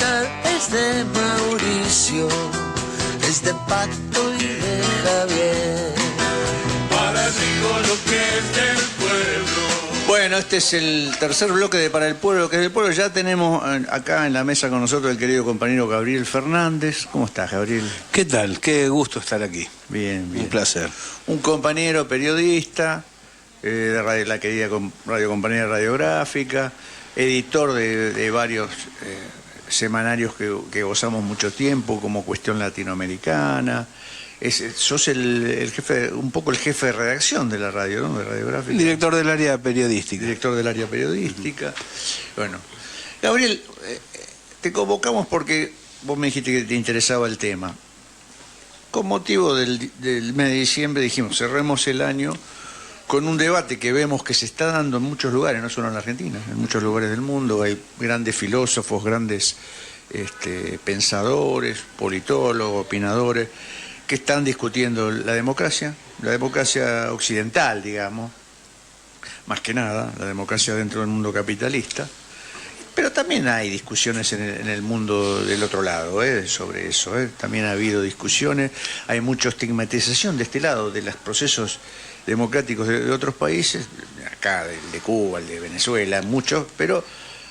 esta es de Mauricio, es de Pato y de Javier. Para el rico lo que es del pueblo. Bueno, este es el tercer bloque de Para el Pueblo, que es del pueblo. Ya tenemos acá en la mesa con nosotros el querido compañero Gabriel Fernández. ¿Cómo estás, Gabriel? ¿Qué tal? Qué gusto estar aquí. Bien, bien. Un placer. Un compañero periodista de la querida Radio Compañía Radiográfica, editor de varios semanarios que gozamos mucho tiempo, como Cuestión Latinoamericana. Sos el jefe, un poco el jefe de redacción de la radio, ¿no? De Radiográfica. Director del área periodística. Director del área periodística. Bueno, Gabriel, te convocamos porque vos me dijiste que te interesaba el tema. Con motivo del mes de diciembre dijimos, cerremos el año con un debate que vemos que se está dando en muchos lugares, no solo en la Argentina, en muchos lugares del mundo. Hay grandes filósofos, grandes pensadores, politólogos, opinadores, que están discutiendo la democracia occidental, digamos, más que nada, la democracia dentro del mundo capitalista. Pero también hay discusiones en el mundo del otro lado, sobre eso. También ha habido discusiones, hay mucha estigmatización de este lado, de los procesos democráticos de otros países, acá, el de Cuba, el de Venezuela, muchos, pero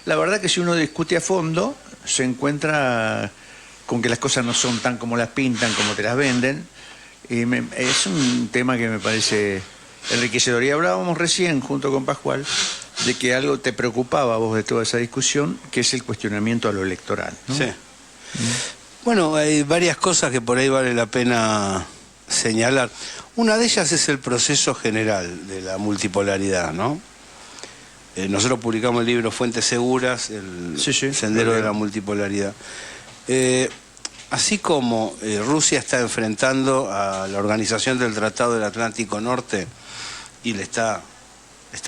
la verdad que si uno discute a fondo, se encuentra con que las cosas no son tan como las pintan, como te las venden, y es un tema que me parece enriquecedor. Y hablábamos recién, junto con Pascual, de que algo te preocupaba a vos de toda esa discusión, que es el cuestionamiento a lo electoral, ¿no? Sí. Bueno, hay varias cosas que por ahí vale la pena señalar. Una de ellas es el proceso general de la multipolaridad, ¿no? Nosotros publicamos el libro Fuentes Seguras, el sendero de la multipolaridad. Así como Rusia está enfrentando a la Organización del Tratado del Atlántico Norte y le está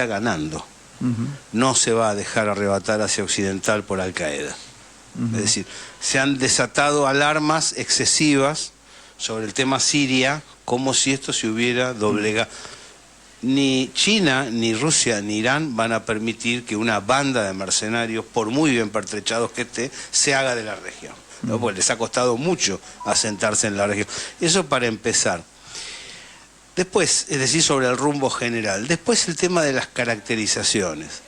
ganando, no se va a dejar arrebatar hacia Occidental por Al Qaeda. Es decir, se han desatado alarmas excesivas sobre el tema Siria, como si esto se hubiera doblegado. Ni China, ni Rusia, ni Irán van a permitir que una banda de mercenarios, por muy bien pertrechados que esté, se haga de la región, ¿no? Porque les ha costado mucho asentarse en la región. Eso para empezar. Después, es decir, sobre el rumbo general. Después el tema de las caracterizaciones.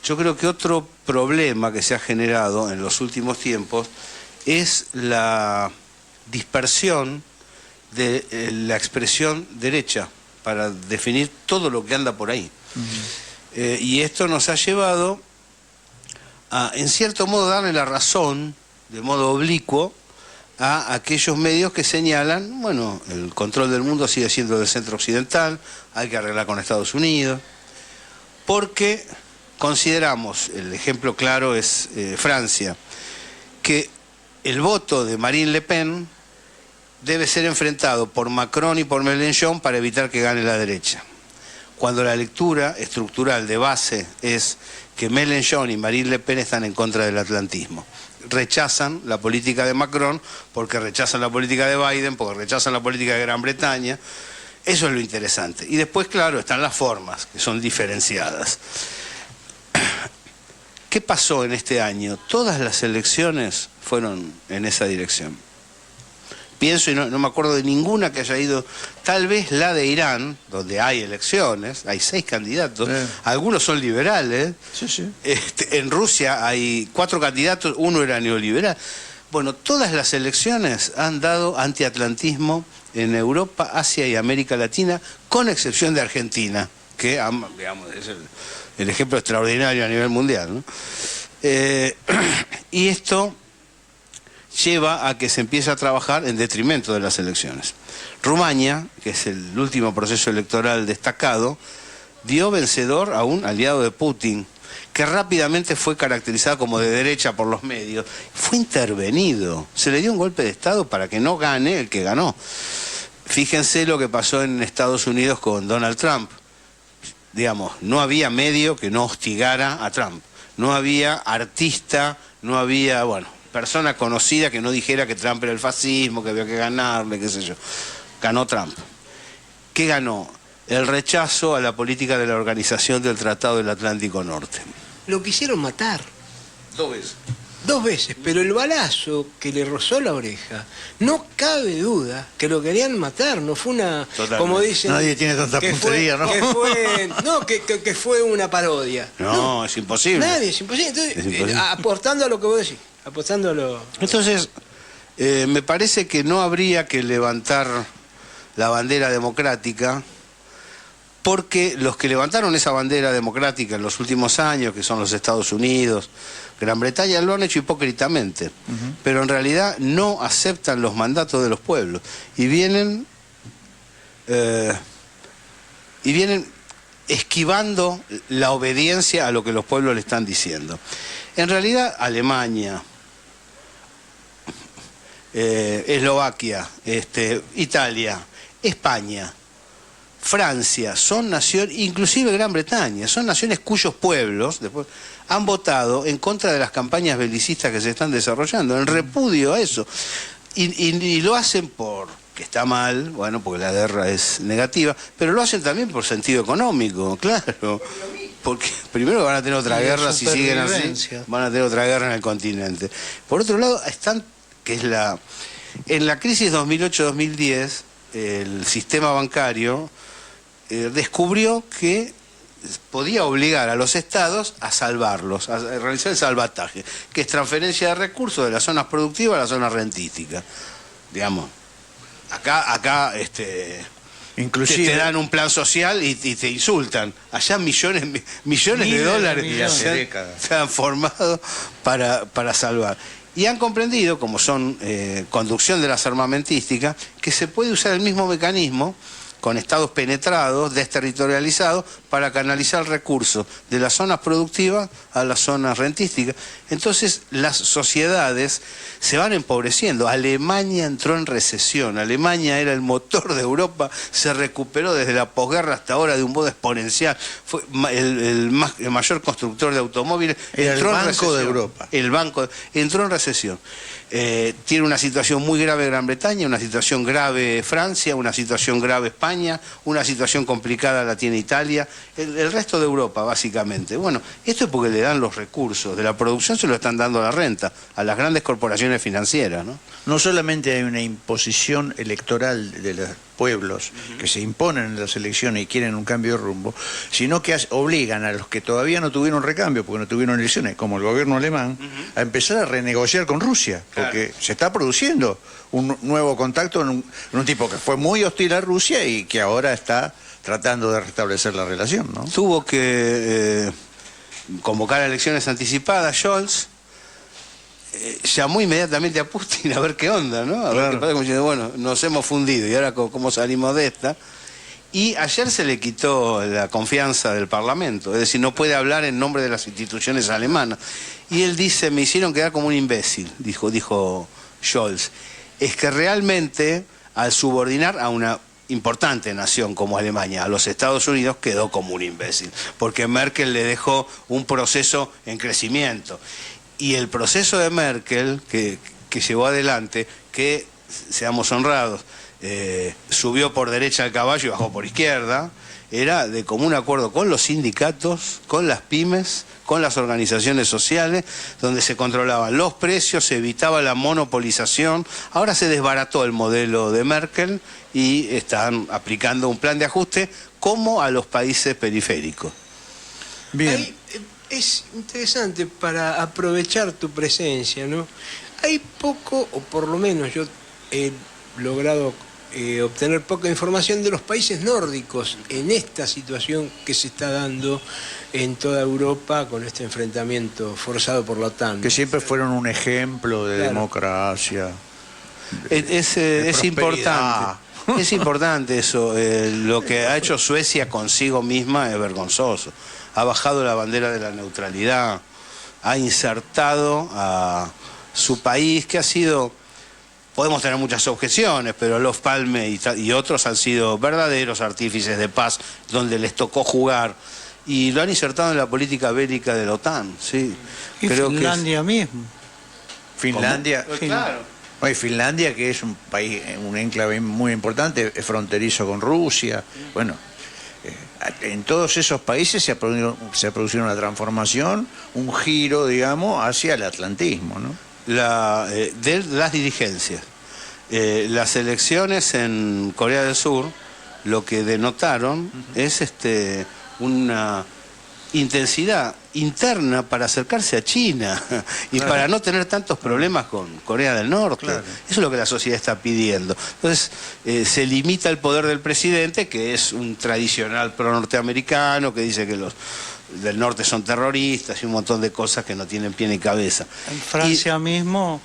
Yo creo que otro problema que se ha generado en los últimos tiempos es la dispersión de la expresión derecha para definir todo lo que anda por ahí. Y esto nos ha llevado a, en cierto modo, darle la razón, de modo oblicuo, a aquellos medios que señalan, bueno, el control del mundo sigue siendo del centro occidental, hay que arreglar con Estados Unidos, porque consideramos, el ejemplo claro es Francia, que el voto de Marine Le Pen debe ser enfrentado por Macron y por Mélenchon para evitar que gane la derecha. Cuando la lectura estructural de base es que Mélenchon y Marine Le Pen están en contra del atlantismo. Rechazan la política de Macron porque rechazan la política de Biden, porque rechazan la política de Gran Bretaña. Eso es lo interesante. Y después, claro, están las formas, que son diferenciadas. ¿Qué pasó en este año? Todas las elecciones fueron en esa dirección. Pienso, y no me acuerdo de ninguna que haya ido, tal vez la de Irán, donde hay elecciones, hay 6 candidatos, algunos son liberales. En Rusia hay 4 candidatos, uno era neoliberal. Bueno, todas las elecciones han dado antiatlantismo en Europa, Asia y América Latina, con excepción de Argentina, que digamos, es el ejemplo extraordinario a nivel mundial, ¿no? Y esto lleva a que se empiece a trabajar en detrimento de las elecciones. Rumania, que es el último proceso electoral destacado, dio vencedor a un aliado de Putin, que rápidamente fue caracterizado como de derecha por los medios. Fue intervenido, se le dio un golpe de Estado para que no gane el que ganó. Fíjense lo que pasó en Estados Unidos con Donald Trump. Digamos, no había medio que no hostigara a Trump. No había artista, no había, persona conocida que no dijera que Trump era el fascismo, que había que ganarle, qué sé yo. Ganó Trump. ¿Qué ganó? El rechazo a la política de la Organización del Tratado del Atlántico Norte. Lo quisieron matar. 2 veces. 2 veces, pero el balazo que le rozó la oreja, no cabe duda que lo querían matar, no fue una, Totalmente. como dicen, Nadie tiene tanta que puntería, ¿no? Que fue una parodia. No, es imposible. Nadie, es imposible. Entonces, Es imposible. aportando a lo que vos decís, apostando a lo... Entonces, me parece que no habría que levantar la bandera democrática, porque los que levantaron esa bandera democrática en los últimos años, que son los Estados Unidos, Gran Bretaña, lo han hecho hipócritamente, pero en realidad no aceptan los mandatos de los pueblos y vienen esquivando la obediencia a lo que los pueblos le están diciendo. En realidad, Alemania, Eslovaquia, Italia, España, Francia, son naciones, inclusive Gran Bretaña, son naciones cuyos pueblos después han votado en contra de las campañas belicistas que se están desarrollando, en repudio a eso. Y lo hacen porque está mal, bueno, porque la guerra es negativa, pero lo hacen también por sentido económico, claro. Porque primero van a tener otra guerra, si siguen así, supervivencia. van a tener otra guerra en el continente. Por otro lado, están, que es en la crisis 2008-2010, el sistema bancario descubrió que podía obligar a los estados a salvarlos, a realizar el salvataje, que es transferencia de recursos de las zonas productivas a las zonas rentísticas. Digamos, acá Inclusive te dan un plan social y te insultan. Allá millones de dólares millones. se han- Décadas. se han formado para salvar. Y han comprendido, como son conducción de las armamentísticas, que se puede usar el mismo mecanismo con estados penetrados, desterritorializados, para canalizar recursos de las zonas productivas a las zonas rentísticas. Entonces las sociedades se van empobreciendo. Alemania entró en recesión, Alemania era el motor de Europa, se recuperó desde la posguerra hasta ahora de un modo exponencial, fue el mayor constructor de automóviles. Era el entró en Banco recesión. de Europa. El banco entró en recesión. Tiene una situación muy grave Gran Bretaña, una situación grave Francia, una situación grave España, una situación complicada la tiene Italia, el resto de Europa básicamente. Bueno, esto es porque le dan los recursos de la producción, se lo están dando a la renta, a las grandes corporaciones financieras, ¿no? no solamente hay una imposición electoral de los pueblos que se imponen en las elecciones y quieren un cambio de rumbo, sino que obligan a los que todavía no tuvieron recambio, porque no tuvieron elecciones, como el gobierno alemán, a empezar a renegociar con Rusia, porque se está produciendo un nuevo contacto en un tipo que fue muy hostil a Rusia y que ahora está tratando de restablecer la relación, ¿no? Tuvo que convocar a elecciones anticipadas, Scholz. Llamó inmediatamente a Putin a ver qué onda, ¿no? A ver qué pasa, como diciendo, bueno, nos hemos fundido y ahora cómo salimos de esta. Y ayer se le quitó la confianza del Parlamento, es decir, no puede hablar en nombre de las instituciones alemanas. Y él dice, me hicieron quedar como un imbécil, dijo Scholz. Es que realmente, al subordinar a una importante nación como Alemania, a los Estados Unidos, quedó como un imbécil, porque Merkel le dejó un proceso en crecimiento. Y el proceso de Merkel que llevó adelante, que, seamos honrados, subió por derecha al caballo y bajó por izquierda, era de común acuerdo con los sindicatos, con las pymes, con las organizaciones sociales, donde se controlaban los precios, se evitaba la monopolización. Ahora se desbarató el modelo de Merkel y están aplicando un plan de ajuste como a los países periféricos. Bien. Es interesante para aprovechar tu presencia, ¿no? Hay poco, o por lo menos yo he logrado obtener poca información de los países nórdicos en esta situación que se está dando en toda Europa con este enfrentamiento forzado por la OTAN. Que siempre fueron un ejemplo de democracia. Es importante. Es importante eso. Lo que ha hecho Suecia consigo misma es vergonzoso. Ha bajado la bandera de la neutralidad, ha insertado a su país, que ha sido, podemos tener muchas objeciones, pero Olof Palme y otros han sido verdaderos artífices de paz, donde les tocó jugar, y lo han insertado en la política bélica de la OTAN, sí. Y Creo Finlandia mismo. Finlandia, Claro. Oye, Finlandia, que es un país, un enclave muy importante, es fronterizo con Rusia. Bueno, en todos esos países se ha producido una transformación, un giro, digamos, hacia el atlantismo, ¿no? De las dirigencias. Las elecciones en Corea del Sur lo que denotaron es una intensidad interna para acercarse a China y para no tener tantos problemas con Corea del Norte. Claro. Eso es lo que la sociedad está pidiendo. Entonces se limita el poder del presidente, que es un tradicional pro-norteamericano, que dice que los del norte son terroristas y un montón de cosas que no tienen pie ni cabeza. En Francia mismo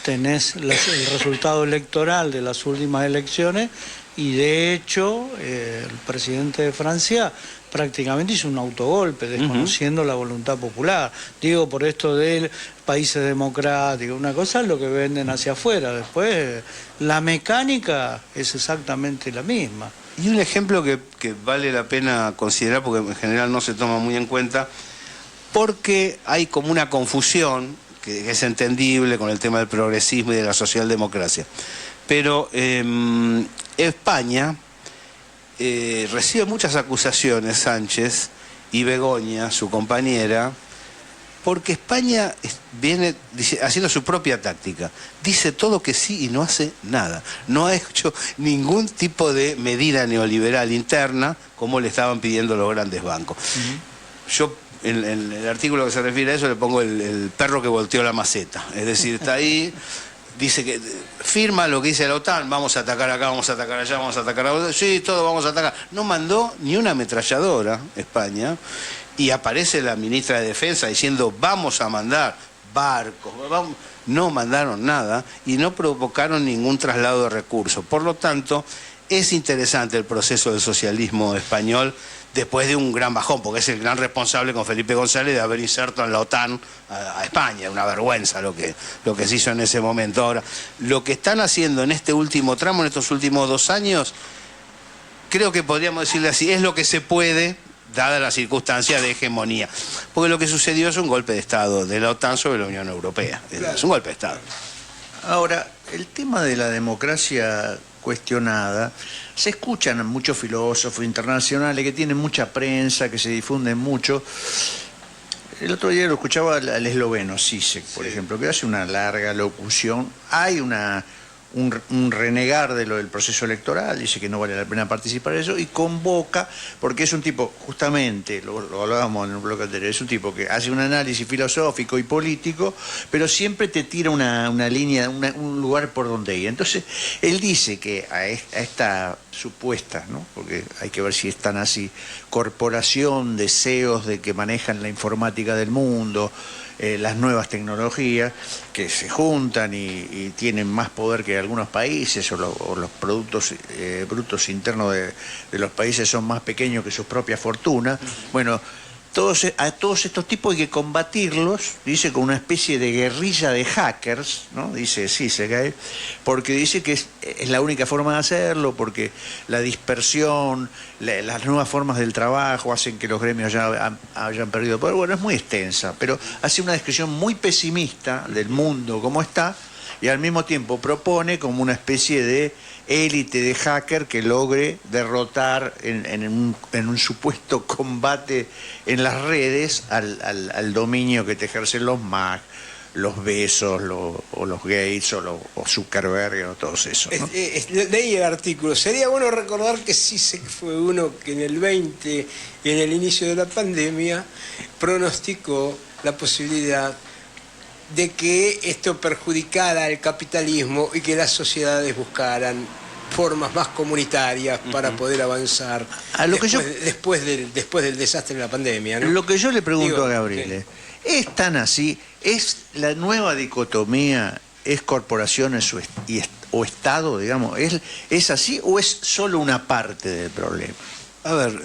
tenés el resultado electoral de las últimas elecciones y de hecho el presidente de Francia prácticamente hizo un autogolpe, desconociendo la voluntad popular. Digo, por esto de países democráticos, una cosa es lo que venden hacia afuera, después la mecánica es exactamente la misma. Y un ejemplo que vale la pena considerar, porque en general no se toma muy en cuenta, porque hay como una confusión, que es entendible con el tema del progresismo y de la socialdemocracia. Pero España recibe muchas acusaciones, Sánchez y Begoña, su compañera, porque España viene haciendo su propia táctica. Dice todo que sí y no hace nada. No ha hecho ningún tipo de medida neoliberal interna como le estaban pidiendo los grandes bancos. Yo, en el artículo que se refiere a eso, le pongo el perro que volteó la maceta. Es decir, está ahí, dice que firma lo que dice la OTAN, vamos a atacar acá, vamos a atacar allá, vamos a atacar allá, sí, todo vamos a atacar. No mandó ni una ametralladora España. Y aparece la ministra de Defensa diciendo vamos a mandar barcos, no mandaron nada y no provocaron ningún traslado de recursos. Por lo tanto, es interesante el proceso del socialismo español después de un gran bajón, porque es el gran responsable con Felipe González de haber inserto en la OTAN a España. Una vergüenza lo que se hizo en ese momento. Ahora, lo que están haciendo en este último tramo, en estos últimos 2 años, creo que podríamos decirle así, es lo que se puede, dada la circunstancia de hegemonía. Porque lo que sucedió es un golpe de Estado de la OTAN sobre la Unión Europea. Claro. Es un golpe de Estado. Ahora, el tema de la democracia cuestionada, se escuchan muchos filósofos internacionales que tienen mucha prensa, que se difunden mucho. El otro día lo escuchaba al esloveno Zizek, por ejemplo, que hace una larga locución. Hay un renegar de lo del proceso electoral, dice que no vale la pena participar de eso, y convoca, porque es un tipo, justamente, lo hablábamos en un bloque anterior, es un tipo que hace un análisis filosófico y político, pero siempre te tira una línea, un lugar por donde ir. Entonces, él dice que a esta supuesta, ¿no?, porque hay que ver si están así, corporación de CEOs de que manejan la informática del mundo, las nuevas tecnologías que se juntan y tienen más poder que algunos países, o los productos brutos internos de los países son más pequeños que sus propias fortunas. Bueno, a todos estos tipos hay que combatirlos, dice, con una especie de guerrilla de hackers, ¿no?, dice Zizek, porque dice que es la única forma de hacerlo, porque la dispersión, las nuevas formas del trabajo hacen que los gremios ya hayan perdido poder. Bueno, es muy extensa, pero hace una descripción muy pesimista del mundo como está, y al mismo tiempo propone como una especie de élite de hacker que logre derrotar en un supuesto combate en las redes al dominio que te ejercen los Mac, los Bezos, o los Gates, o Zuckerberg, o todos esos, ¿no? Leí el artículo. Sería bueno recordar que Zizek fue uno que en el 20 y en el inicio de la pandemia pronosticó la posibilidad de que esto perjudicara al capitalismo y que las sociedades buscaran formas más comunitarias para poder avanzar a lo después del desastre de la pandemia, ¿no? Lo que yo le pregunto a Gabriel, ¿es tan así? ¿Es la nueva dicotomía, es corporaciones o Estado, digamos? ¿Es así o es solo una parte del problema? A ver,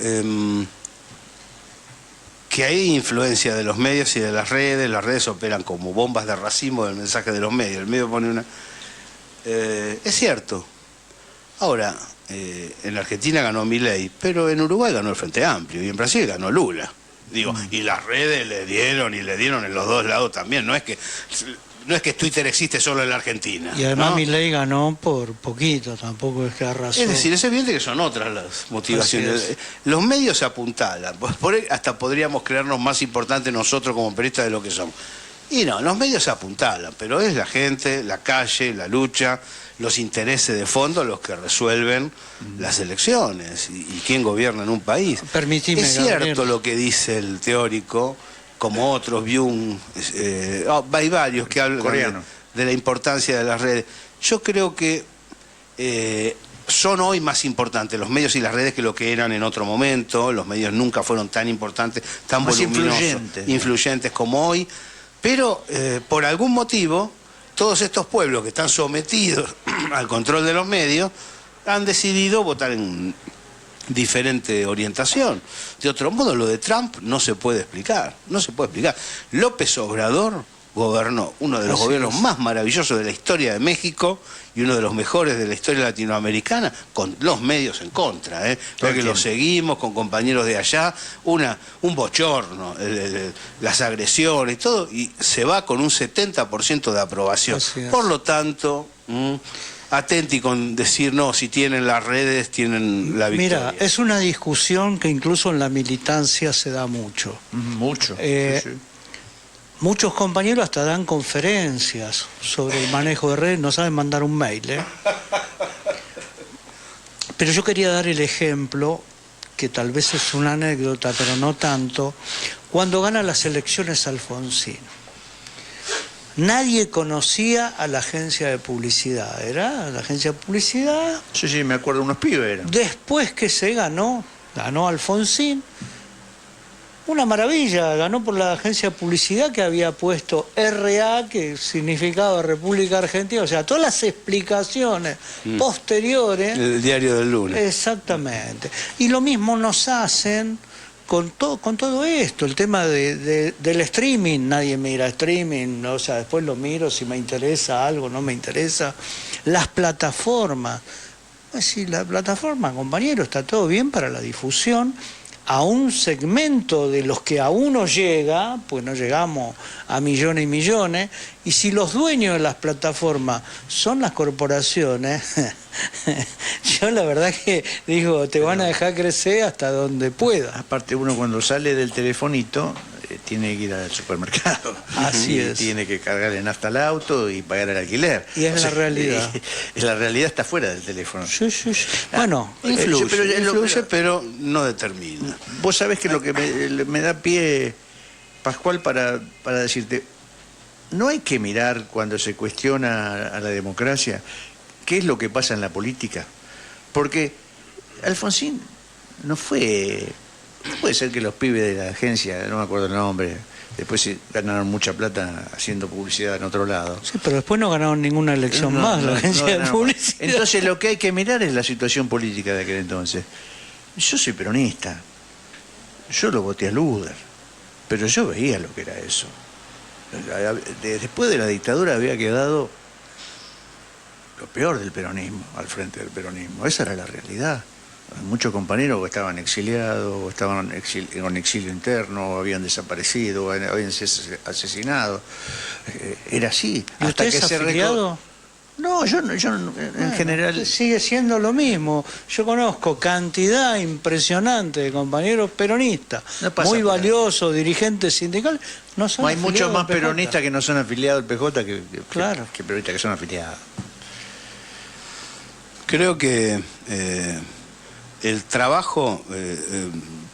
que hay influencia de los medios y de las redes operan como bombas de racimo del mensaje de los medios. El medio pone es cierto. Ahora, en Argentina ganó Milei, pero en Uruguay ganó el Frente Amplio y en Brasil ganó Lula. Digo, y las redes le dieron en los dos lados también. No es que no es que Twitter existe solo en la Argentina. Y además ¿no? Milei ganó por poquito, tampoco es que arrasó. Es decir, es evidente que son otras las motivaciones. Los medios se apuntalan, por ahí hasta podríamos creernos más importantes nosotros como periodistas de lo que somos. Y no, los medios se apuntalan, pero es la gente, la calle, la lucha, los intereses de fondo los que resuelven las elecciones y quién gobierna en un país. Permitime, es cierto Gabriel. lo que dice el teórico, como otros, Byung, hay varios que hablan Coreano. de la importancia de las redes. Yo creo que son hoy más importantes los medios y las redes que lo que eran en otro momento. Los medios nunca fueron tan importantes, tan Más voluminosos, influyentes como hoy. Pero por algún motivo, todos estos pueblos que están sometidos al control de los medios han decidido votar en diferente orientación. De otro modo, lo de Trump no se puede explicar. No se puede explicar. López Obrador gobernó uno de los gobiernos más maravillosos de la historia de México y uno de los mejores de la historia latinoamericana, con los medios en contra, porque lo seguimos con compañeros de allá, un bochorno, las agresiones y todo, y se va con un 70% de aprobación. Por lo tanto, atenti con decir no, si tienen las redes, tienen la victoria. Mira, es una discusión que incluso en la militancia se da mucho. Mucho. Muchos compañeros hasta dan conferencias sobre el manejo de redes, no saben mandar un mail, ¿eh? Pero yo quería dar el ejemplo, que tal vez es una anécdota, pero no tanto, cuando gana las elecciones Alfonsín. Nadie conocía a la agencia de publicidad, ¿era? La agencia de publicidad. Sí, me acuerdo, unos pibes eran. Después que se ganó Alfonsín, una maravilla, ganó por la agencia de publicidad que había puesto RA, que significaba República Argentina, o sea, todas las explicaciones posteriores. El diario del lunes. Exactamente. Y lo mismo nos hacen con todo esto, el tema del streaming. Nadie mira streaming, o sea, después lo miro si me interesa algo, no me interesa. Las plataformas. Si la plataforma, compañero, está todo bien para la difusión a un segmento de los que a uno llega, pues no llegamos a millones y millones, y si los dueños de las plataformas son las corporaciones, yo la verdad que digo, te van a dejar crecer hasta donde pueda. Aparte, uno cuando sale del telefonito tiene que ir al supermercado. Así es. Tiene que cargar en nafta al auto y pagar el alquiler. Y es la realidad. La realidad está fuera del teléfono. Sí. Bueno, Influye, pero no determina. Vos sabés que lo que me da pie, Pascual, para decirte, no hay que mirar cuando se cuestiona a la democracia qué es lo que pasa en la política. Porque Alfonsín no fue... Puede ser que los pibes de la agencia, no me acuerdo el nombre, después ganaron mucha plata haciendo publicidad en otro lado. sí, pero después no ganaron ninguna elección más la agencia de ganaron publicidad. más. Entonces lo que hay que mirar es la situación política de aquel entonces. Yo soy peronista, yo lo voté a Luder, pero yo veía lo que era eso. Después de la dictadura había quedado lo peor del peronismo, al frente del peronismo. Esa era la realidad. Muchos compañeros que estaban exiliados, o estaban con exilio interno, o habían desaparecido, o habían sido asesinados. Era así. ¿Y usted es afiliado? No, yo en general... Sigue siendo lo mismo. Yo conozco cantidad impresionante de compañeros peronistas, No pasa muy por ahí. valiosos, dirigentes sindicales. No son Hay muchos afiliados más al PJ. peronistas que no son afiliados del PJ Claro. que peronistas que son afiliados. Creo que el trabajo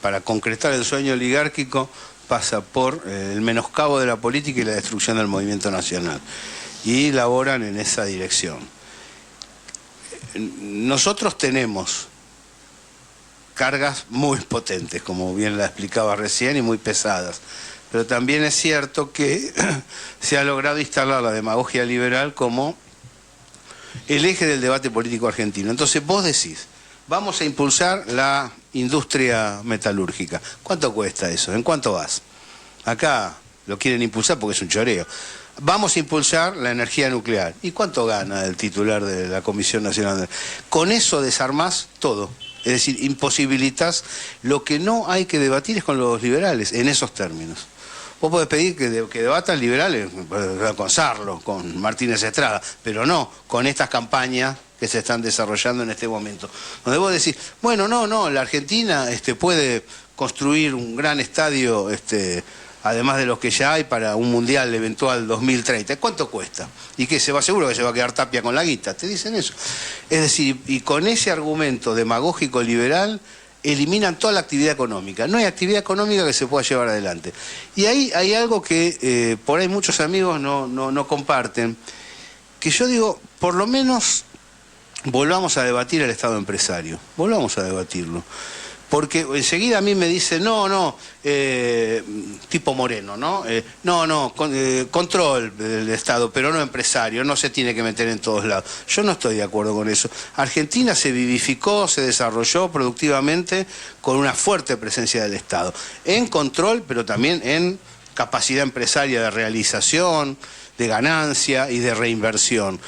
para concretar el sueño oligárquico pasa por el menoscabo de la política y la destrucción del movimiento nacional. Y laboran en esa dirección. Nosotros tenemos cargas muy potentes, como bien la explicaba recién, y muy pesadas. Pero también es cierto que se ha logrado instalar la demagogia liberal como el eje del debate político argentino. Entonces vos decís, vamos a impulsar la industria metalúrgica. ¿Cuánto cuesta eso? ¿En cuánto vas? Acá lo quieren impulsar porque es un choreo. Vamos a impulsar la energía nuclear. ¿Y cuánto gana el titular de la Comisión Nacional? Con eso desarmás todo. Es decir, imposibilitas. Lo que no hay que debatir es con los liberales, en esos términos. Vos podés pedir que debatan liberales con Sarlo, con Martínez Estrada, pero no con estas campañas que se están desarrollando en este momento. Donde vos decís, bueno, no, la Argentina puede construir un gran estadio, además de los que ya hay, para un mundial eventual 2030. ¿Cuánto cuesta? ¿Y qué? Seguro que se va a quedar Tapia con la guita. Te dicen eso. Es decir, y con ese argumento demagógico liberal eliminan toda la actividad económica. No hay actividad económica que se pueda llevar adelante. Y ahí hay algo que por ahí muchos amigos no comparten, que yo digo, por lo menos volvamos a debatir el Estado empresario. Volvamos a debatirlo. Porque enseguida a mí me dice, tipo Moreno, ¿no? Control del Estado, pero no empresario, no se tiene que meter en todos lados. Yo no estoy de acuerdo con eso. Argentina se vivificó, se desarrolló productivamente con una fuerte presencia del Estado. En control, pero también en capacidad empresaria de realización, de ganancia y de reinversión.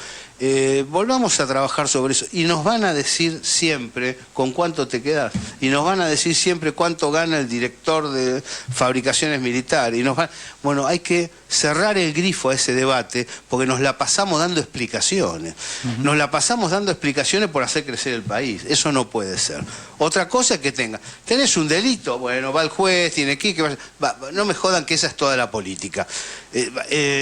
Volvamos a trabajar sobre eso y nos van a decir siempre con cuánto te quedas y nos van a decir siempre cuánto gana el director de fabricaciones militares bueno, hay que cerrar el grifo a ese debate porque nos la pasamos dando explicaciones. Nos la pasamos dando explicaciones por hacer crecer el país. Eso no puede ser. Otra cosa es que tenés un delito, bueno, va el juez, tiene que no me jodan que esa es toda la política.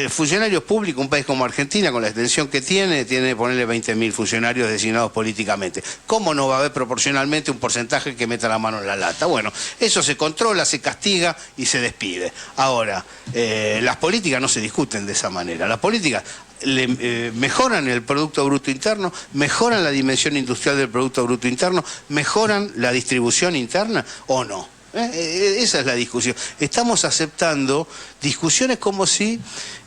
Funcionarios públicos, un país como Argentina, con la extensión que tiene ponerle 20.000 funcionarios designados políticamente. ¿Cómo no va a haber proporcionalmente un porcentaje que meta la mano en la lata? Bueno, eso se controla, se castiga y se despide. Ahora, las políticas no se discuten de esa manera. Las políticas mejoran el Producto Bruto Interno, mejoran la dimensión industrial del Producto Bruto Interno, mejoran la distribución interna o no. Esa es la discusión. Estamos aceptando discusiones como si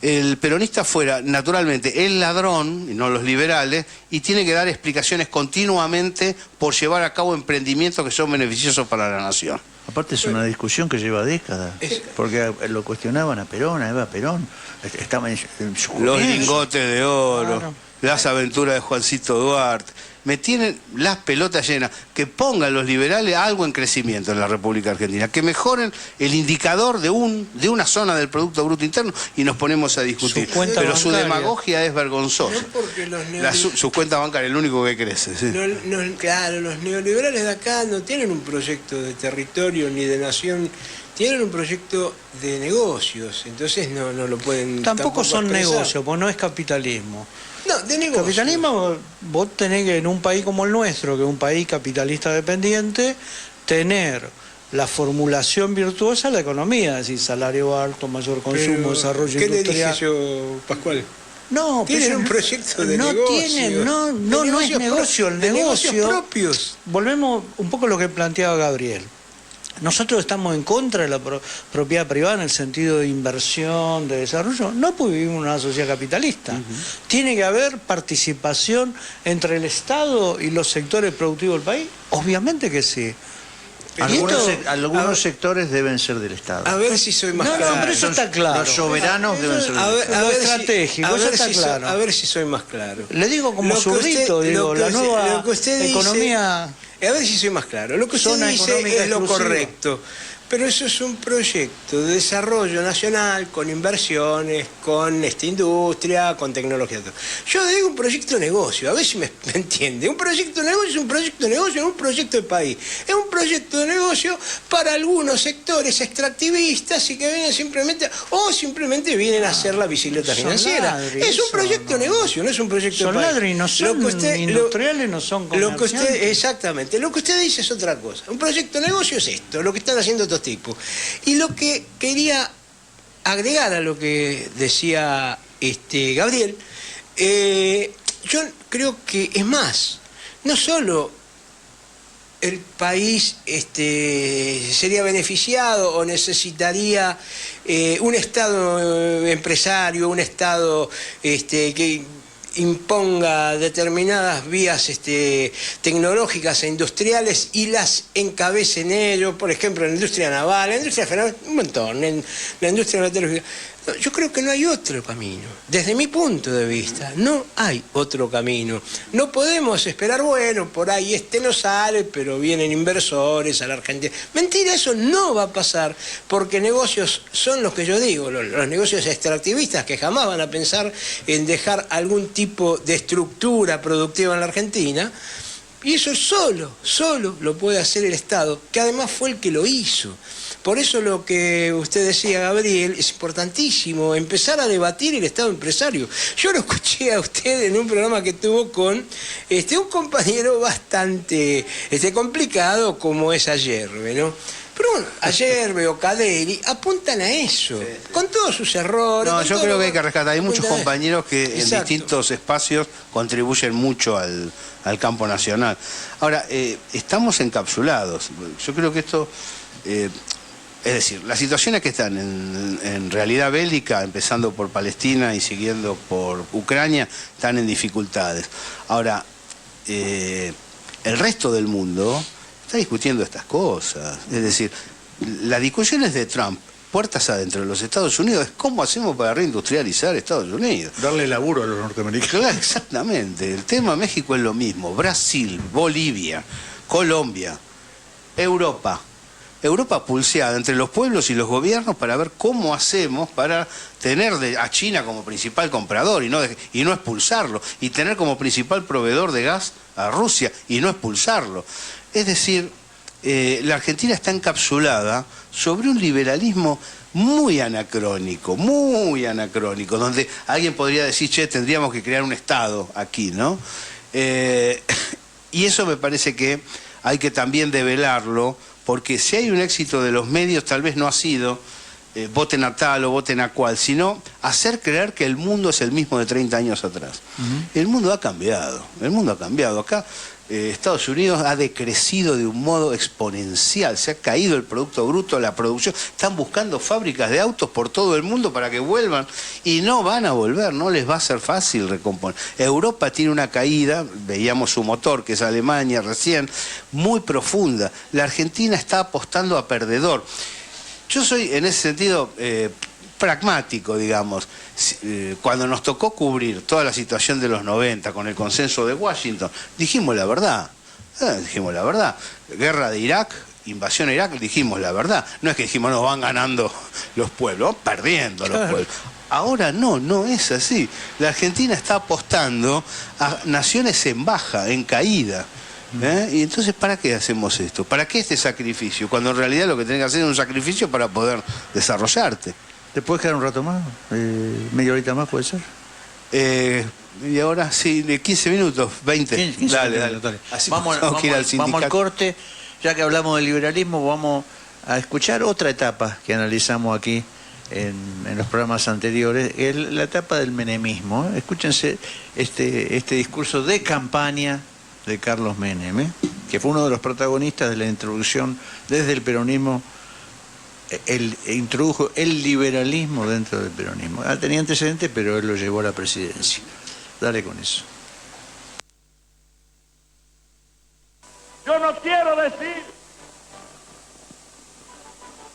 el peronista fuera naturalmente el ladrón, y no los liberales, y tiene que dar explicaciones continuamente por llevar a cabo emprendimientos que son beneficiosos para la nación. Aparte es una discusión que lleva décadas, porque lo cuestionaban a Perón, a Eva Perón, estaban en su los comienzo. lingotes de oro, Claro. las aventuras de Juancito Duarte. Me tienen las pelotas llenas. Que pongan los liberales algo en crecimiento en la República Argentina, que mejoren el indicador de una zona del Producto Bruto Interno y nos ponemos a discutir. Su cuenta Pero su bancaria. demagogia es vergonzosa. No porque los Su cuenta bancaria es el único que crece. Sí. claro, los neoliberales de acá no tienen un proyecto de territorio ni de nación, tienen un proyecto de negocios, entonces no lo pueden... Tampoco son expresar. negocios, porque no es capitalismo. No, de negocios. Capitalismo, vos tenés que en un país como el nuestro, que es un país capitalista dependiente, tener la formulación virtuosa de la economía, es decir, salario alto, mayor consumo, Pero, desarrollo ¿qué le industrial. dije yo, Pascual? No, Tienen pero un proyecto de no negocio. tienen, no es negocio, el de negocio. negocios propios. Volvemos un poco a lo que planteaba Gabriel. Nosotros estamos en contra de la propiedad privada en el sentido de inversión, de desarrollo, no porque vivimos en una sociedad capitalista. ¿Tiene que haber participación entre el Estado y los sectores productivos del país? Obviamente que sí. Algunos sectores deben ser del Estado. A ver si soy más No, claro. pero eso está claro. Los soberanos deben ser del A ver, Estado. Lo si- estratégico, a eso ver está si claro. a ver si soy más claro. Le digo como Lo que zurdito, usted- digo, lo que la usted- nueva lo que usted dice- economía... A ver si soy más claro. Lo que usted Zona dice económica es lo exclusiva. correcto. Pero eso es un proyecto de desarrollo nacional con inversiones, con industria, con tecnología. Yo digo un proyecto de negocio, a ver si me entiende. Un proyecto de negocio es un proyecto de negocio, no un proyecto de país. Es un proyecto de negocio para algunos sectores extractivistas y que vienen simplemente vienen a hacer la bicicleta Son financiera. ladri, Es un eso proyecto de negocio, no es un proyecto Son de país. ladri, no son industriales, no son comerciantes. Exactamente, lo que usted dice es otra cosa. Un proyecto de negocio es esto, lo que están haciendo estos tipos. Y lo que quería agregar a lo que decía Gabriel, yo creo que es más, no solo el país sería beneficiado o necesitaría un Estado empresario, un Estado que imponga determinadas vías tecnológicas e industriales y las encabece en ello, por ejemplo, en la industria naval, en la industria federal, un montón, en la industria metalúrgica. No, yo creo que no hay otro camino. Desde mi punto de vista, no hay otro camino. No podemos esperar, bueno, por ahí no sale, pero vienen inversores a la Argentina. Mentira, eso no va a pasar, porque negocios son los que yo digo, los negocios extractivistas que jamás van a pensar en dejar algún tipo de estructura productiva en la Argentina. Y eso solo lo puede hacer el Estado, que además fue el que lo hizo. Por eso lo que usted decía, Gabriel, es importantísimo, empezar a debatir el Estado empresario. Yo lo escuché a usted en un programa que tuvo con un compañero bastante complicado como es Ayerbe, ¿no? Pero bueno, Ayerbe o Cadelli apuntan a eso, con todos sus errores. No, yo creo que hay que rescatar. Hay muchos apuntan compañeros que en Exacto. distintos espacios contribuyen mucho al campo nacional. Ahora, estamos encapsulados. Yo creo que esto... es decir, las situaciones que están en realidad bélica, empezando por Palestina y siguiendo por Ucrania, están en dificultades. Ahora, el resto del mundo está discutiendo estas cosas. Es decir, las discusiones de Trump, puertas adentro de los Estados Unidos, es cómo hacemos para reindustrializar Estados Unidos. Darle laburo a los norteamericanos. Claro, exactamente. El tema México es lo mismo. Brasil, Bolivia, Colombia, Europa pulseada entre los pueblos y los gobiernos para ver cómo hacemos para tener a China como principal comprador y no expulsarlo, y tener como principal proveedor de gas a Rusia y no expulsarlo. Es decir, la Argentina está encapsulada sobre un liberalismo muy anacrónico, donde alguien podría decir, che, tendríamos que crear un Estado aquí, ¿no? Y eso me parece que hay que también develarlo, porque si hay un éxito de los medios, tal vez no ha sido voten a tal o voten a cual, sino hacer creer que el mundo es el mismo de 30 años atrás. El mundo ha cambiado, Acá Estados Unidos ha decrecido de un modo exponencial, se ha caído el Producto Bruto, la producción, están buscando fábricas de autos por todo el mundo para que vuelvan, y no van a volver, no les va a ser fácil recomponer. Europa tiene una caída, veíamos su motor, que es Alemania recién, muy profunda. La Argentina está apostando a perdedor. Yo soy, en ese sentido, pragmático, digamos. Cuando nos tocó cubrir toda la situación de los 90 con el consenso de Washington, dijimos la verdad. Guerra de Irak, invasión a Irak, dijimos la verdad. No es que dijimos, no, van ganando los pueblos, van perdiendo los pueblos. Ahora no es así. La Argentina está apostando a naciones en baja, en caída. Y entonces, ¿para qué hacemos esto? ¿Para qué este sacrificio? Cuando en realidad lo que tenés que hacer es un sacrificio para poder desarrollarte. ¿Te puedes quedar un rato más? ¿Media horita más puede ser? Y ahora sí, de 15 minutos, 20. 15 dale. minutos, dale. Así Vamos que ir al sindicato. al corte. Ya que hablamos del liberalismo, vamos a escuchar otra etapa que analizamos aquí en los programas anteriores, la etapa del menemismo. Escúchense este discurso de campaña de Carlos Menem, que fue uno de los protagonistas de la introducción desde el peronismo. Introdujo el liberalismo dentro del peronismo. Tenía antecedentes, pero él lo llevó a la presidencia. Dale con eso. Yo no quiero decir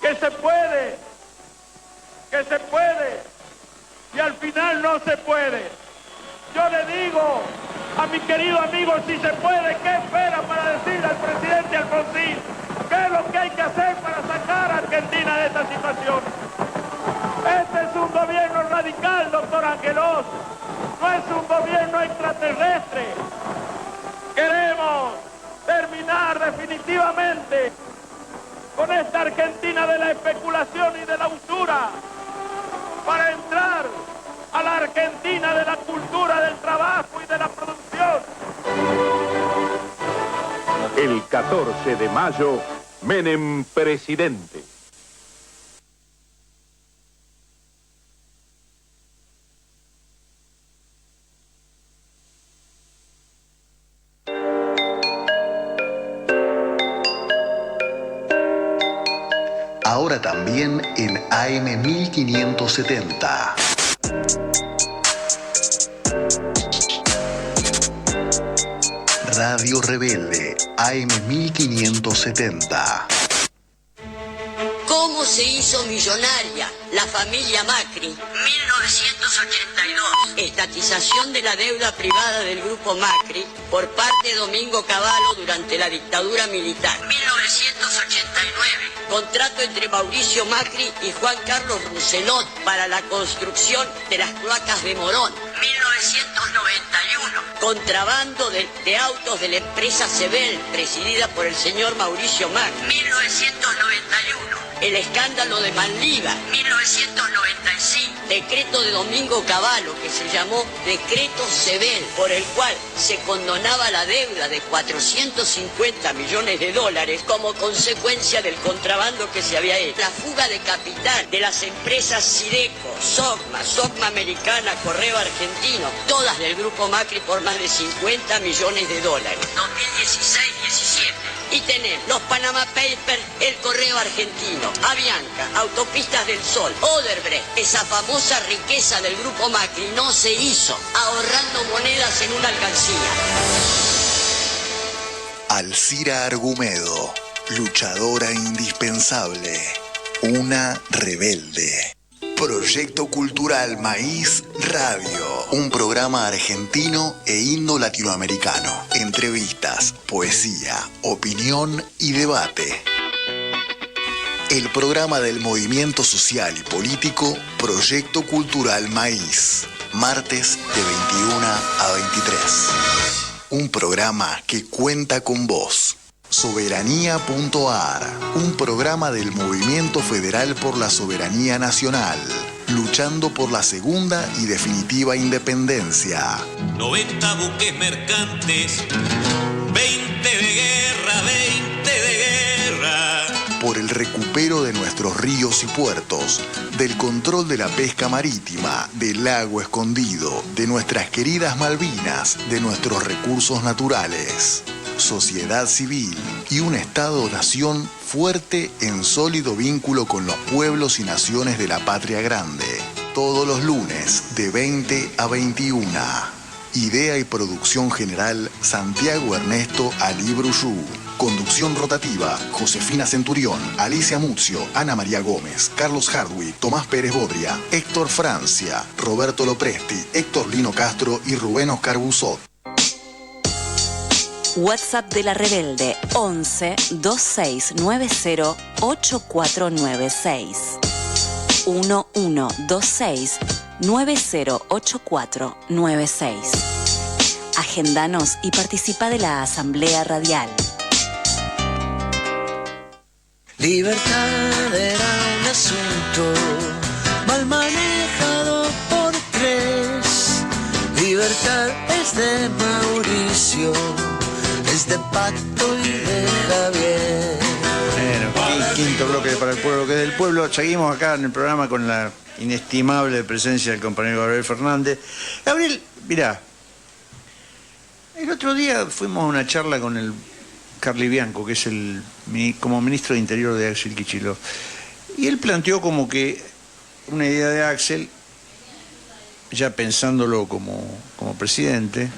que se puede, y al final no se puede. Yo le digo a mi querido amigo, si se puede, ¿qué espera para decir al presidente Alfonsín qué es lo que hay que hacer para sacar a Argentina de esta situación? Este es un gobierno radical, doctor Angelos, no es un gobierno extraterrestre. Queremos terminar definitivamente con esta Argentina de la especulación y de la usura, para entrar a la Argentina de la cultura del trabajo y de la producción. El 14 de mayo, Menem presidente. Ahora también en AM 1570. Radio Rebelde, AM 1570. ¿Cómo se hizo millonaria la familia Macri? 1982. Estatización de la deuda privada del grupo Macri por parte de Domingo Cavallo durante la dictadura militar. 1989. Contrato entre Mauricio Macri y Juan Carlos Rousselot para la construcción de las cloacas de Morón. 1991. Contrabando de autos de la empresa Sebel, presidida por el señor Mauricio Macri. 1991. El escándalo de Manliva, 1995. Decreto de Domingo Cavallo, que se llamó Decreto Sebel, por el cual se condonaba la deuda de 450 millones de dólares como consecuencia del contrabando que se había hecho. La fuga de capital de las empresas Sideco, Sogma Americana, Correo Argentino, todas del grupo Macri por más de 50 millones de dólares. 2016-17. Y tenemos los Panama Papers, el Correo Argentino, Avianca, Autopistas del Sol, Odebrecht. Esa famosa riqueza del grupo Macri no se hizo ahorrando monedas en una alcancía. Alcira Argumedo, luchadora indispensable, una rebelde. Proyecto Cultural Maíz Radio, un programa argentino e indo-latinoamericano. Entrevistas, poesía, opinión y debate. El programa del movimiento social y político Proyecto Cultural Maíz, martes de 21 a 23. Un programa que cuenta con vos. Soberanía.ar, un programa del Movimiento Federal por la Soberanía Nacional, luchando por la segunda y definitiva independencia. 90 buques mercantes, 20 de guerra, 20 de guerra. Por el recupero de nuestros ríos y puertos, del control de la pesca marítima, del lago escondido, de nuestras queridas Malvinas, de nuestros recursos naturales. Sociedad civil y un Estado-nación fuerte en sólido vínculo con los pueblos y naciones de la patria grande. Todos los lunes de 20 a 21. Idea y producción general Santiago Ernesto Ali Bruyú. Conducción rotativa Josefina Centurión, Alicia Muzio, Ana María Gómez, Carlos Hardwick, Tomás Pérez Bodria, Héctor Francia, Roberto Lopresti, Héctor Lino Castro y Rubén Oscar Busot. WhatsApp de la Rebelde 11 2690 8496 1126 908496. Agendanos y participa de la Asamblea Radial. Libertad era un asunto mal manejado por tres. Libertad es de Mauricio, es de Pato y de Javier. Bueno, quinto bloque para el pueblo que es del pueblo. Seguimos acá en el programa con la inestimable presencia del compañero Gabriel Fernández. Gabriel, mirá, el otro día fuimos a una charla con el Carli Bianco, que es como ministro de Interior de Axel Kicillof, y él planteó como que una idea de Axel, ya pensándolo como presidente,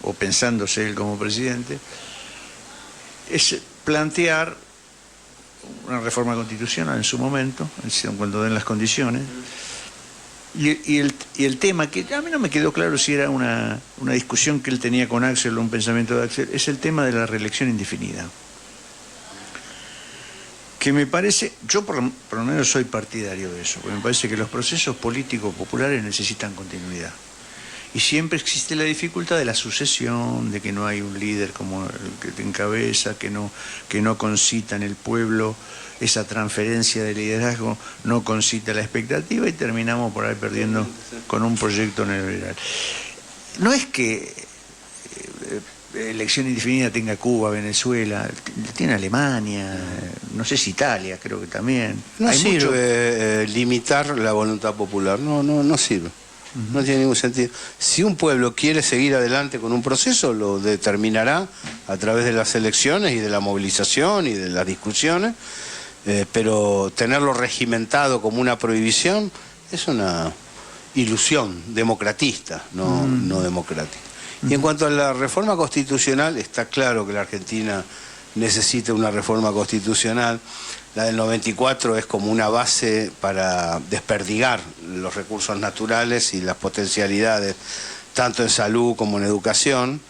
o pensándose él como presidente, es plantear una reforma constitucional en su momento, cuando den las condiciones, y el tema, que a mí no me quedó claro si era una discusión que él tenía con Axel o un pensamiento de Axel, es el tema de la reelección indefinida. Que me parece, yo por lo menos soy partidario de eso, porque me parece que los procesos políticos populares necesitan continuidad. Y siempre existe la dificultad de la sucesión, de que no hay un líder como el que te encabeza, que no concita en el pueblo esa transferencia de liderazgo, no concita la expectativa y terminamos por ahí perdiendo con un proyecto neoliberal. No es que elección indefinida tenga Cuba, Venezuela, tiene Alemania, no sé si Italia, creo que también. No sirve limitar la voluntad popular, no sirve. No tiene ningún sentido. Si un pueblo quiere seguir adelante con un proceso, lo determinará a través de las elecciones y de la movilización y de las discusiones, pero tenerlo regimentado como una prohibición es una ilusión democratista, no democrática. Y en cuanto a la reforma constitucional, está claro que la Argentina necesita una reforma constitucional. La del 94 es como una base para desperdigar los recursos naturales y las potencialidades, tanto en salud como en educación,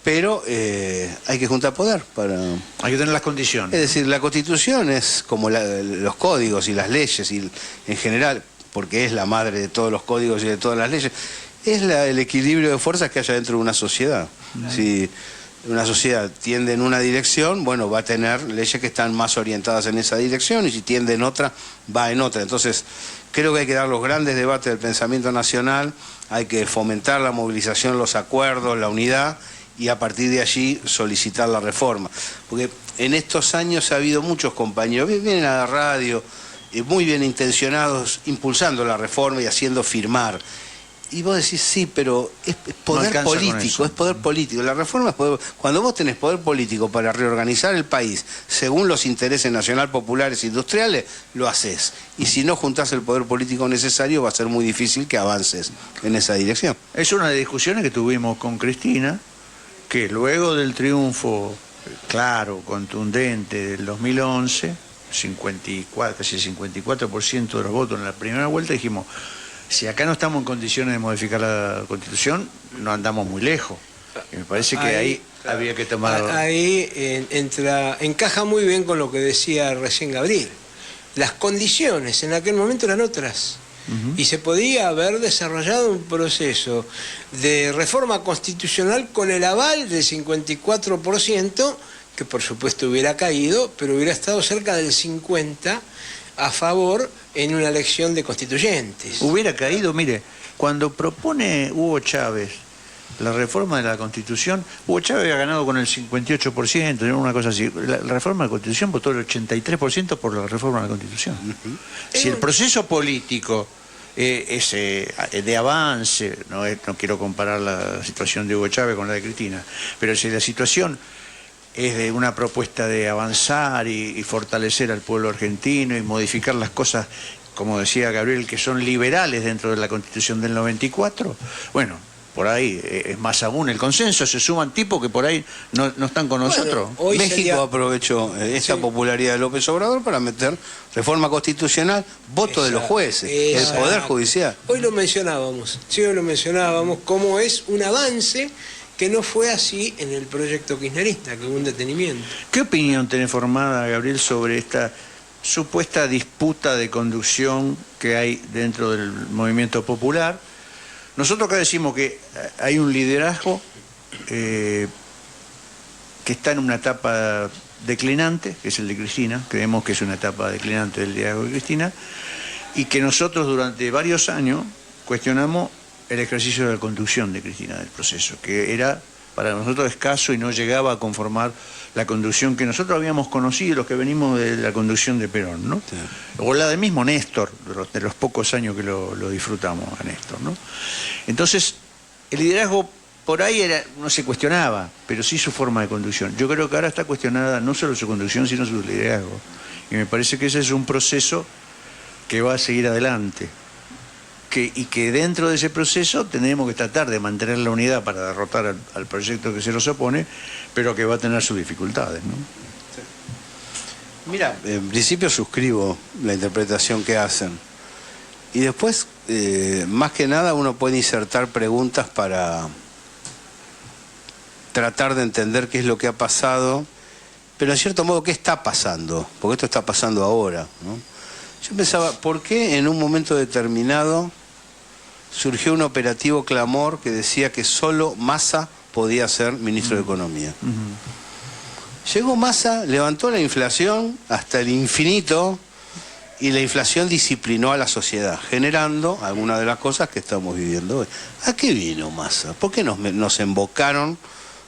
pero hay que juntar poder para... Hay que tener las condiciones. Es decir, la Constitución es como los códigos y las leyes, y en general, porque es la madre de todos los códigos y de todas las leyes, es el equilibrio de fuerzas que haya dentro de una sociedad. Si una sociedad tiende en una dirección, bueno, va a tener leyes que están más orientadas en esa dirección, y si tiende en otra, va en otra. Entonces, creo que hay que dar los grandes debates del pensamiento nacional, hay que fomentar la movilización, los acuerdos, la unidad, y a partir de allí solicitar la reforma. Porque en estos años ha habido muchos compañeros, vienen a la radio, muy bien intencionados, impulsando la reforma y haciendo firmar. Y vos decís, sí, pero es poder político, es poder político. La reforma es poder... Cuando vos tenés poder político para reorganizar el país según los intereses nacional, populares, industriales, lo haces. Y si no juntás el poder político necesario, va a ser muy difícil que avances en esa dirección. Es una de las discusiones que tuvimos con Cristina, que luego del triunfo claro, contundente del 2011, casi 54% de los votos en la primera vuelta, dijimos... Si acá no estamos en condiciones de modificar la Constitución, no andamos muy lejos. Y me parece que ahí había que tomar... Ahí encaja muy bien con lo que decía recién Gabriel. Las condiciones en aquel momento eran otras. Y se podía haber desarrollado un proceso de reforma constitucional con el aval del 54%, que por supuesto hubiera caído, pero hubiera estado cerca del 50% a favor en una elección de constituyentes. Hubiera caído, mire, cuando propone Hugo Chávez la reforma de la Constitución, Hugo Chávez había ganado con el 58%, una cosa así. La reforma de la Constitución votó el 83% por la reforma de la Constitución. Si el proceso político es de avance, no quiero comparar la situación de Hugo Chávez con la de Cristina, pero si la situación es de una propuesta de avanzar y fortalecer al pueblo argentino y modificar las cosas, como decía Gabriel, que son liberales dentro de la Constitución del 94, bueno, por ahí es más aún el consenso, se suman tipos que por ahí no están con nosotros. Hoy México aprovechó esa popularidad de López Obrador para meter reforma constitucional, voto de los jueces, el Poder Judicial. Hoy lo mencionábamos, cómo es un avance que no fue así en el proyecto kirchnerista, que hubo un detenimiento. ¿Qué opinión tenés formada, Gabriel, sobre esta supuesta disputa de conducción que hay dentro del movimiento popular? Nosotros acá decimos que hay un liderazgo que está en una etapa declinante, que es el de Cristina, creemos que es una etapa declinante del liderazgo de Cristina, y que nosotros durante varios años cuestionamos el ejercicio de la conducción de Cristina del proceso, que era para nosotros escaso y no llegaba a conformar la conducción que nosotros habíamos conocido, los que venimos de la conducción de Perón, ¿no? Sí. O la del mismo Néstor, de los pocos años que lo disfrutamos a Néstor, ¿no? Entonces, el liderazgo por ahí no se cuestionaba, pero sí su forma de conducción. Yo creo que ahora está cuestionada no solo su conducción, sino su liderazgo. Y me parece que ese es un proceso que va a seguir adelante. Y que dentro de ese proceso tendremos que tratar de mantener la unidad para derrotar al proyecto que se nos opone, pero que va a tener sus dificultades, ¿no? Sí. Mira, en principio suscribo la interpretación que hacen. Y después, más que nada, uno puede insertar preguntas para tratar de entender qué es lo que ha pasado, pero en cierto modo, ¿qué está pasando? Porque esto está pasando ahora, ¿no? Yo pensaba, ¿por qué en un momento determinado surgió un operativo clamor que decía que solo Massa podía ser ministro de Economía? Llegó Massa, levantó la inflación hasta el infinito y la inflación disciplinó a la sociedad, generando algunas de las cosas que estamos viviendo hoy. ¿A qué vino Massa? ¿Por qué nos embocaron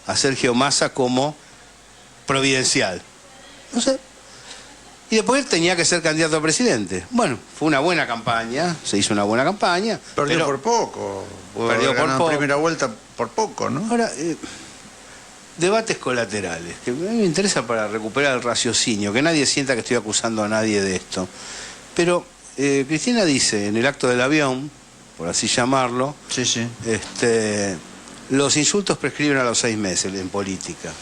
a Sergio Massa como providencial? No sé. Y después tenía que ser candidato a presidente. Bueno, fue una buena campaña, se hizo una buena campaña. Perdió por poco. Perdió por poco. Primera vuelta por poco, ¿no? Ahora, debates colaterales, que a mí me interesa para recuperar el raciocinio, que nadie sienta que estoy acusando a nadie de esto. Pero Cristina dice en el acto del avión, por así llamarlo, sí. los insultos prescriben a los 6 meses en política.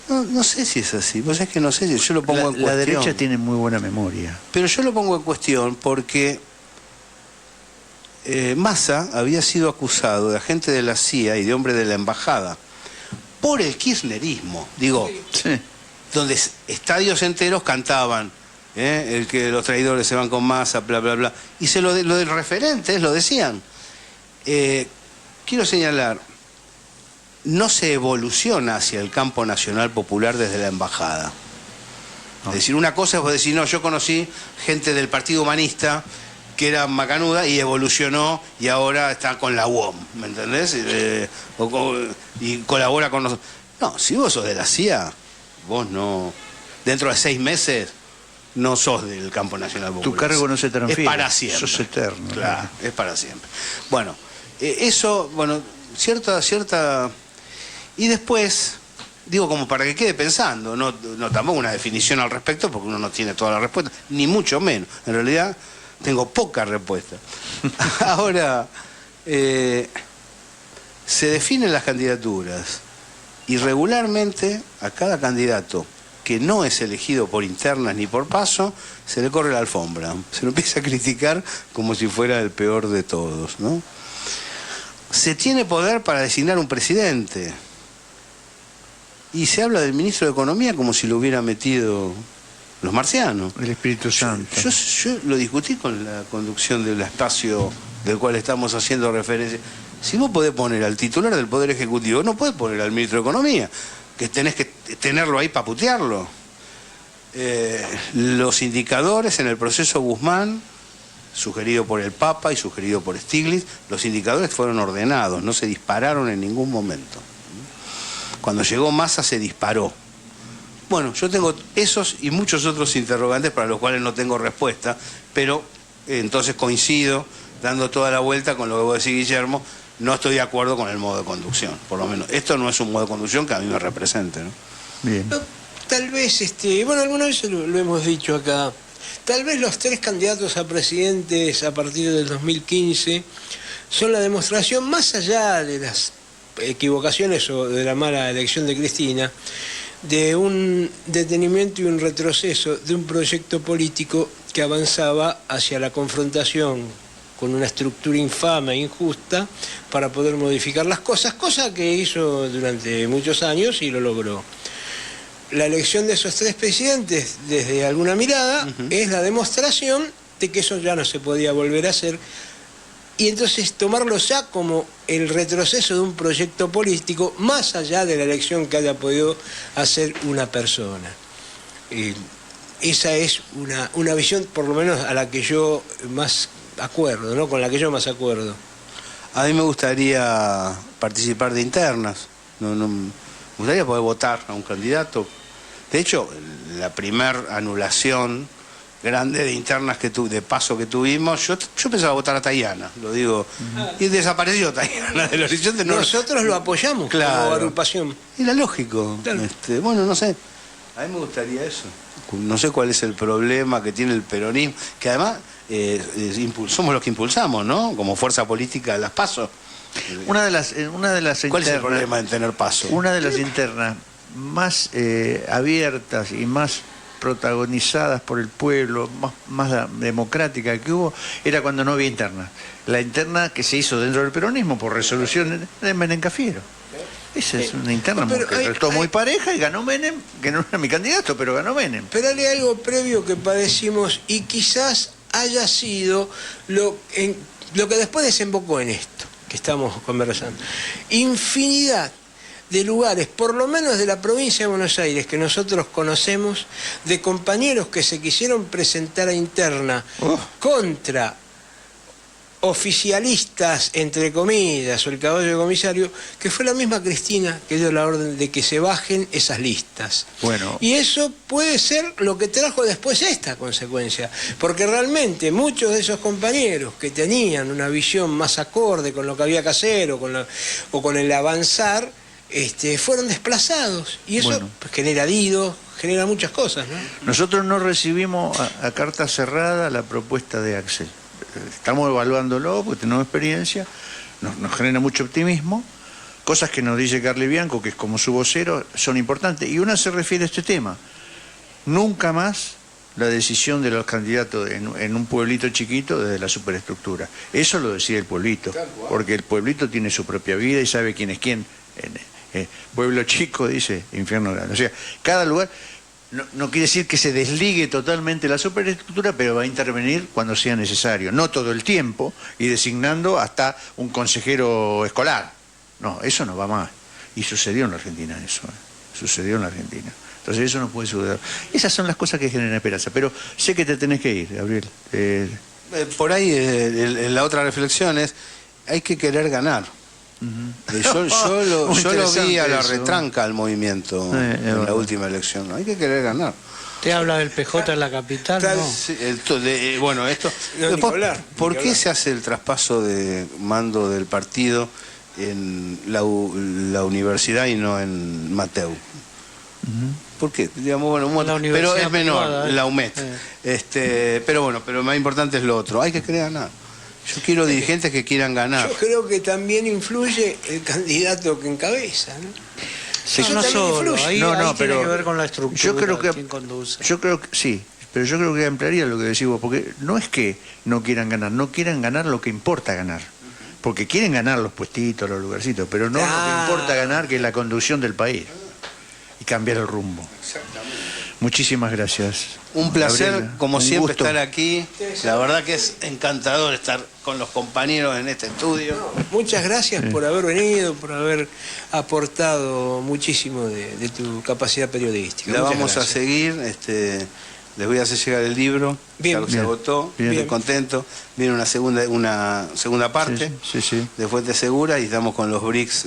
No sé si es así, vos sabés que no sé si yo lo pongo en cuestión. La derecha tiene muy buena memoria. Pero yo lo pongo en cuestión porque Massa había sido acusado de agente de la CIA y de hombre de la embajada por el kirchnerismo, digo, Sí. donde estadios enteros cantaban el que los traidores se van con Massa, bla, bla, bla, y lo de referentes lo decían. Quiero señalar, no se evoluciona hacia el campo nacional popular desde la embajada. No. Es decir, una cosa es vos decir, no, yo conocí gente del Partido Humanista que era macanuda y evolucionó y ahora está con la UOM, ¿me entendés? Y colabora con nosotros. No, si vos sos de la CIA, vos no, dentro de 6 meses no sos del campo nacional popular. Tu cargo no se transfiere. Es para siempre. Sos eterno. Claro, es para siempre. Bueno, eso, bueno, cierta... Y después, digo, como para que quede pensando, no tampoco una definición al respecto, porque uno no tiene toda la respuesta, ni mucho menos. En realidad, tengo poca respuesta. Ahora, se definen las candidaturas y regularmente a cada candidato que no es elegido por internas ni por paso, se le corre la alfombra. Se lo empieza a criticar como si fuera el peor de todos, ¿no? Se tiene poder para designar un presidente. Y se habla del ministro de Economía como si lo hubiera metido los marcianos. El Espíritu Santo. Yo lo discutí con la conducción del espacio del cual estamos haciendo referencia. Si vos podés poner al titular del Poder Ejecutivo, no podés poner al ministro de Economía, que tenés que tenerlo ahí para putearlo. Los indicadores en el proceso Guzmán, sugerido por el Papa y sugerido por Stiglitz, los indicadores fueron ordenados, no se dispararon en ningún momento. Cuando llegó Massa se disparó. Bueno, yo tengo esos y muchos otros interrogantes para los cuales no tengo respuesta, pero entonces coincido, dando toda la vuelta con lo que vos decís, Guillermo, no estoy de acuerdo con el modo de conducción, por lo menos. Esto no es un modo de conducción que a mí me represente, ¿no? Bien. Tal vez, bueno, alguna vez lo hemos dicho acá, tal vez los 3 candidatos a presidentes a partir del 2015 son la demostración, más allá de las equivocaciones o de la mala elección de Cristina, de un detenimiento y un retroceso de un proyecto político que avanzaba hacia la confrontación con una estructura infame e injusta para poder modificar las cosas, cosa que hizo durante muchos años y lo logró. La elección de esos 3 presidentes, desde alguna mirada, es la demostración de que eso ya no se podía volver a hacer, y entonces tomarlo ya como el retroceso de un proyecto político más allá de la elección que haya podido hacer una persona. Esa es una visión, por lo menos a la que yo más acuerdo, ¿no? Con la que yo más acuerdo. A mí me gustaría participar de internas, me gustaría poder votar a un candidato. De hecho, la primer anulación grande de internas de paso que tuvimos, yo pensaba votar a Tayana, lo digo, y desapareció Tayana del horizonte. Nosotros lo apoyamos, claro, como agrupación. Era lógico. Claro. Bueno, no sé, a mí me gustaría eso. No sé cuál es el problema que tiene el peronismo, que además somos los que impulsamos, ¿no? Como fuerza política las PASO. Una de las ¿Cuál es el problema de tener PASO? Una de las internas más abiertas y más protagonizadas por el pueblo, más democrática que hubo, era cuando no había interna. La interna que se hizo dentro del peronismo por resolución de Menem Cafiero. Esa es una interna que resultó muy pareja y ganó Menem, que no era mi candidato, pero ganó Menem. Pero hay algo previo que padecimos y quizás haya sido lo que después desembocó en esto que estamos conversando. Infinidad de lugares, por lo menos de la provincia de Buenos Aires, que nosotros conocemos, de compañeros que se quisieron presentar a interna contra oficialistas, entre comillas, o el caballo de comisario, que fue la misma Cristina que dio la orden de que se bajen esas listas. Bueno. Y eso puede ser lo que trajo después esta consecuencia, porque realmente muchos de esos compañeros que tenían una visión más acorde con lo que había que hacer o con el avanzar, fueron desplazados, y eso genera genera muchas cosas, ¿no? Nosotros no recibimos a carta cerrada la propuesta de Axel. Estamos evaluándolo porque tenemos experiencia. nos genera mucho optimismo. Cosas que nos dice Carly Bianco, que es como su vocero, son importantes. Y una se refiere a este tema. Nunca más la decisión de los candidatos en un pueblito chiquito desde la superestructura. Eso lo decide el pueblito, porque el pueblito tiene su propia vida y sabe quién es quién. Pueblo chico, dice, infierno grande. O sea, cada lugar... No quiere decir que se desligue totalmente la superestructura, pero va a intervenir cuando sea necesario. No todo el tiempo, y designando hasta un consejero escolar. No, eso no va más. Y sucedió en la Argentina eso. Sucedió en la Argentina. Entonces eso no puede suceder. Esas son las cosas que generan esperanza. Pero sé que te tenés que ir, Gabriel. Por ahí la otra reflexión es, hay que querer ganar. Yo lo vi a la retranca al movimiento en la última elección. Hay que querer ganar. ¿Te habla del PJ en la capital? No. Sí, bueno, esto... ¿Por qué se hace el traspaso de mando del partido en la universidad y no en Mateu? ¿Por qué? Digamos, bueno, pero es menor, privada, la UMED. Pero bueno, pero más importante es lo otro. Hay que querer ganar. Yo quiero dirigentes que quieran ganar. Yo creo que también influye el candidato que encabeza, ¿no? Sí, no solo, ahí tiene que ver con la estructura. Yo creo que, quién conduce. Yo creo que sí, pero yo creo que ampliaría lo que decís vos, porque no es que no quieran ganar lo que importa ganar. Porque quieren ganar los puestitos, los lugarcitos, pero no lo que importa ganar, que es la conducción del país. Y cambiar el rumbo. Exactamente. Muchísimas gracias. Un placer, Gabriela, como siempre, gusto estar aquí. La verdad que es encantador estar con los compañeros en este estudio. Muchas gracias por haber venido, por haber aportado muchísimo de tu capacidad periodística. La Muchas vamos gracias. a seguir. Les voy a hacer llegar el libro. Bien. Se agotó. Estoy contento. Viene una segunda parte sí. de Fuente Segura y estamos con los BRICS.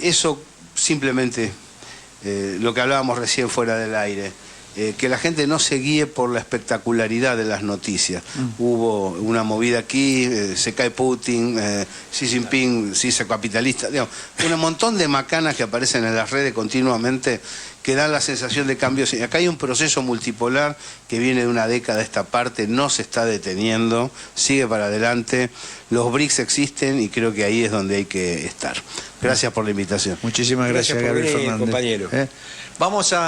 Eso simplemente... lo que hablábamos recién fuera del aire, que la gente no se guíe por la espectacularidad de las noticias. Hubo una movida aquí, se cae Putin, Xi Jinping se hizo capitalista, digamos, un montón de macanas que aparecen en las redes continuamente que dan la sensación de cambios. Acá hay un proceso multipolar que viene de una década a esta parte, no se está deteniendo, sigue para adelante. Los BRICS existen y creo que ahí es donde hay que estar. Gracias por la invitación. Muchísimas gracias, por Gabriel venir, Fernández. compañero. Vamos a...